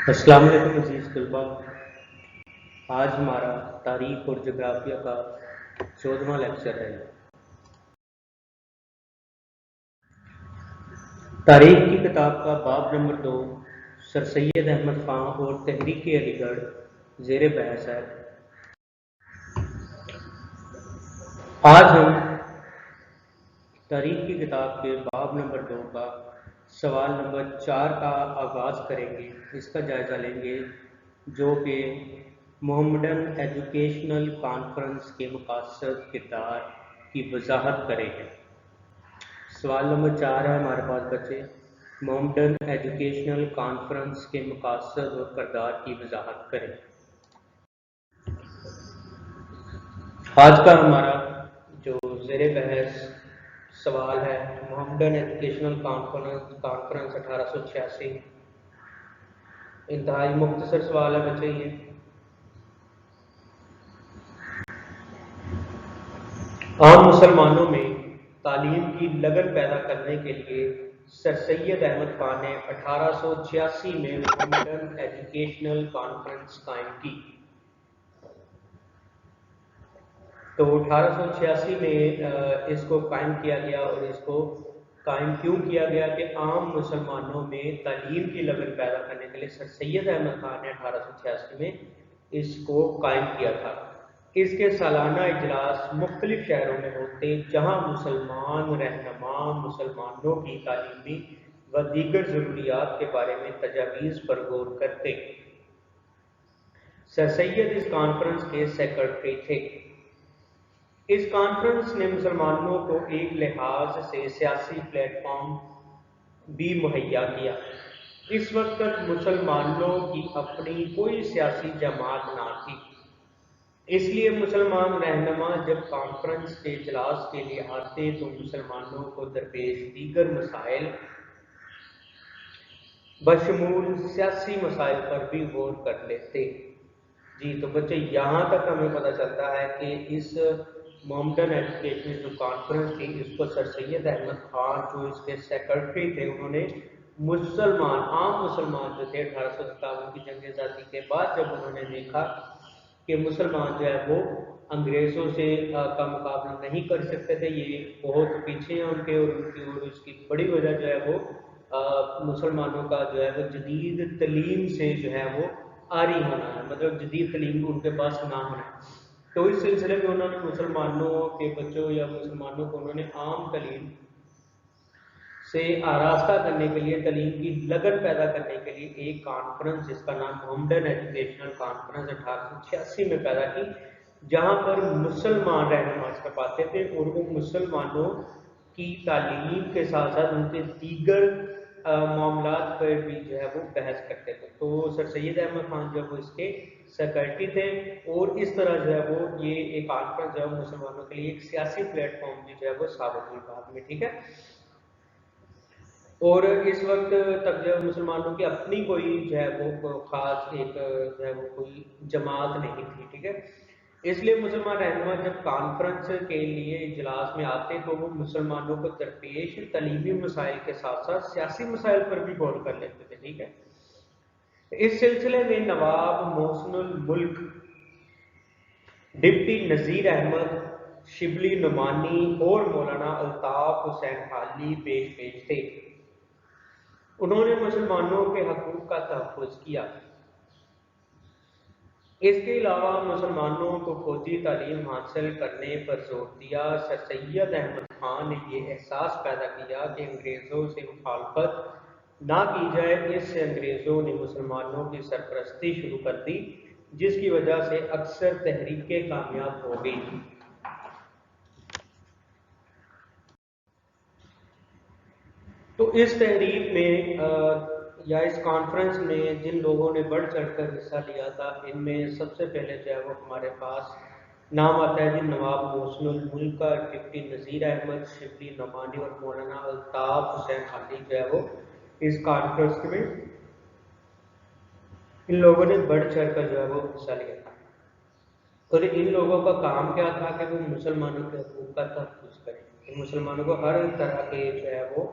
अस्सलाम वालेकुम अजीज़ तलबा। आज हमारा तारीख़ और जोग्राफिया का 14वां लेक्चर है। तारीख़ की किताब का बाब नंबर 2 सर सैयद अहमद ख़ान और तहरीक अलीगढ़ ज़ेर बहस है। आज हम तारीख़ की किताब के बाब नंबर 2 का सवाल नंबर 4 का आगाज़ करेंगे। इसका जायज़ा लेंगे जो कि मोहम्मडन एजुकेशनल कॉन्फ्रेंस के मक़ासद किरदार की वजाहत करेंगे। सवाल नंबर 4 है हमारे पास बच्चे, मोहम्मडन एजुकेशनल कॉन्फ्रेंस के मक़ासद और किरदार की वजाहत करें। आज का हमारा जो ज़ेर बहस सवाल है, मोहम्मडन एजुकेशनल कॉन्फ्रेंस 1886। इंतहाई मुख्तसर सवाल है बच्चे। ये आम मुसलमानों में तालीम की लगन पैदा करने के लिए सर सैयद अहमद खान ने 1886 में मोहम्मडन एजुकेशनल कॉन्फ्रेंस कायम की। तो 1886 में इसको कायम किया गया, और इसको कायम क्यों किया गया कि आम मुसलमानों में तालीम की लगन पैदा करने के लिए सर सैयद अहमद खान ने 1886 में इसको कायम किया था। इसके सालाना इजलास मुख्तलिफ शहरों में होते, जहां मुसलमान रहनुमा मुसलमानों की तालीमी व दीगर ज़रूरियात के बारे में तजावीज़ पर गौर करते। सर सैयद इस कॉन्फ्रेंस के सेक्रेटरी थे। इस कॉन्फ्रेंस ने मुसलमानों को एक लिहाज से सियासी प्लेटफॉर्म भी मुहैया किया। इस वक्त तक मुसलमानों की अपनी कोई सियासी जमात ना थी, इसलिए मुसलमान रहनुमा जब कॉन्फ्रेंस के इजलास के लिए आते तो मुसलमानों को दरपेश दीगर मसाइल बशमूल सियासी मसाइल पर भी गौर कर लेते। जी तो बच्चे, यहाँ तक हमें पता चलता है कि इस मोहम्मडन एजुकेशनल जो कॉन्फ्रेंस थी, इसको सर सैयद अहमद खान जो इसके सेक्रेटरी थे, उन्होंने मुसलमान आम मुसलमान जो थे 1857 की जंग आज़ादी के बाद जब उन्होंने देखा कि मुसलमान जो है वो अंग्रेज़ों से का मुकाबला नहीं कर सकते थे, ये बहुत पीछे हैं उनके, और उसकी बड़ी वजह जो है वो मुसलमानों का जो है वो जदीद तलीम से जो है वो आरी होना है, मतलब जदीद तलीम उनके पास ना होना है। तो इस सिलसिले में उन्होंने मुसलमानों के बच्चों या मुसलमानों को उन्होंने आम तलीम से आरास्ता करने के लिए, तलीम की लगन पैदा करने के लिए एक कॉन्फ्रेंस जिसका नाम मोहम्मडन एजुकेशनल कॉन्फ्रेंस 1886 में पैदा की, जहां पर मुसलमान रहनुमा कर पाते थे और वो मुसलमानों की तालीम के साथ साथ उनके दीगर मामलात पर भी जो है वो बहस करते थे। तो सर सैयद अहमद खान जो वो इसके सेक्रेटरी थे, और इस तरह जो है वो ये एक कॉन्फ्रेंस जो है मुसलमानों के लिए एक सियासी प्लेटफॉर्म भी जो है वो साबित हुई बाद में। ठीक है, और इस वक्त तक जो मुसलमानों की अपनी कोई जो है वो खास एक जो है वो कोई जमात नहीं थी। ठीक है, इसलिए मुसलमान रहनुमा जब कॉन्फ्रेंस के लिए इजलास में आते तो वो मुसलमानों को दरपेश तलीमी मसाइल के साथ साथ सियासी मसाइल पर भी गौर कर लेते थे। ठीक है, इस सिलसिले में नवाब मोहसिनुल मुल्क, डिप्टी नज़ीर अहमद, शिबली नुमानी और मौलाना अल्ताफ हुसैन हाली पेश थे। उन्होंने मुसलमानों के हकूक़ का तहफ़्फ़ुज़ किया। इसके अलावा मुसलमानों को फौजी तालीम हासिल करने पर जोर दिया। सर सैयद अहमद खान ने यह एहसास पैदा किया कि अंग्रेज़ों से मुखालफत ना की जाए। इससे अंग्रेज़ों ने मुसलमानों की सरपरस्ती शुरू कर दी, जिसकी वजह से अक्सर तहरीकें कामयाब हो गई। तो इस तहरीक में या इस कॉन्फ्रेंस में जिन लोगों ने बढ़ चढ़कर हिस्सा लिया था, इनमें सबसे पहले जो है वो हमारे पास नाम आता है जी नवाब मोहसिनुल मुल्क का, डिप्टी नज़ीर अहमद, शिबली नुमानी और मौलाना अल्ताफ हुसैन हाली जो है वो इस कॉन्फ्रेंस में इन लोगों ने बढ़ चढ़कर जो है वो हिस्सा लिया था। और इन लोगों का काम क्या था कि वो मुसलमानों के हकूक़ का तहफ़्फ़ुज़ करें, मुसलमानों को हर तरह के जो है वो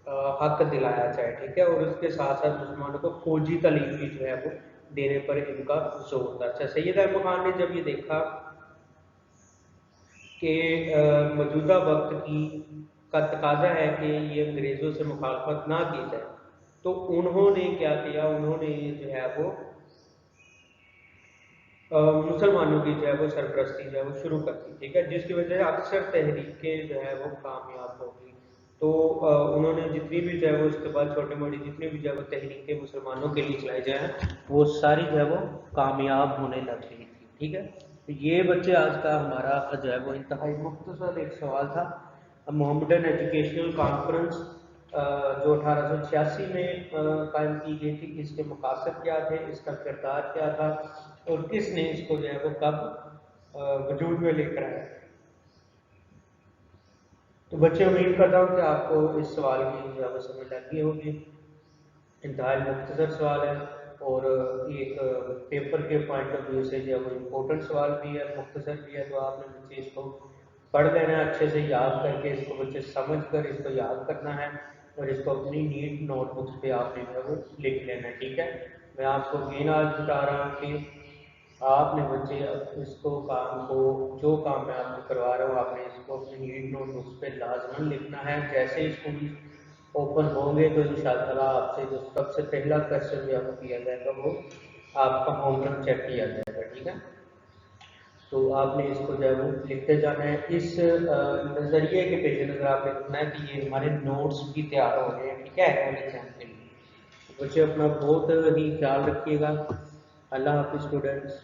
हक दिलाया जाए, ठीक है। और उसके साथ साथ मुसलमानों को फौजी तालीम भी जो है वो देने पर इनका जोर था। अच्छा, सैयद अहमद खान ने जब ये देखा कि मौजूदा वक्त की का तकाजा है कि ये अंग्रेज़ों से मुखालफत ना की जाए, तो उन्होंने क्या किया, उन्होंने जो है वो मुसलमानों की जो है वो सरपरस्ती जो है वो शुरू कर दी, ठीक है, जिसकी वजह से अक्सर तहरीकें जो है वो कामयाब हो गई। तो उन्होंने जितनी भी जो है वो उसके बाद छोटी मोटी जितनी भी जो है वो तहरीकें मुसलमानों के लिए चलाई जाए, वो सारी जो है वो कामयाब होने लग गई थी, ठीक है। तो ये बच्चे आज का हमारा जो है वो इंतहाई मुख्तसर एक सवाल था। मोहम्मदन एजुकेशनल कॉन्फ्रेंस जो 1886 में कायम की गई थी, इसके मकासद क्या थे, इसका किरदार क्या था, और किसने इसको जो है वो कब वजूद में लेकर आया। तो बच्चे, उम्मीद करता हूँ कि आपको इस सवाल की जो है वो समझ लगी होगी। इंतहाई मुख्तसर सवाल है, और एक पेपर के पॉइंट ऑफ व्यू से जो है वो इम्पोर्टेंट सवाल भी है, मुख्तसर भी है। तो आपने बच्चे इसको पढ़ लेना है अच्छे से, याद करके इसको बच्चे समझ कर इसको याद करना है, और इसको अपनी नीट नोटबुक्स पे आपने जो है वो लिख लेना है, ठीक है। मैं आपको अगेन आज बता रहा हूँ कि आपने बच्चे इसको काम को, जो काम मैं आपको करवा रहा हूँ, आपने इसको अपनी नीट नोटबुक्स पे लाजमन लिखना है। जैसे ही स्कूल ओपन होंगे तो इंशाअल्लाह आपसे जो सबसे पहला क्वेश्चन जो आपको किया जाएगा वो आपका होमवर्क चेक किया जाएगा, ठीक है। तो आपने इसको जो है वो लिखते जाना है। इस नज़रिए के पेश नज़र आपने लिखना है कि ये हमारे नोट्स भी तैयार हो रहे हैं, ठीक है, एनुअल एग्जाम के लिए। तो बच्चे अपना बहुत ही ख्याल रखिएगा। अल्लाह हाफिज़ स्टूडेंट्स।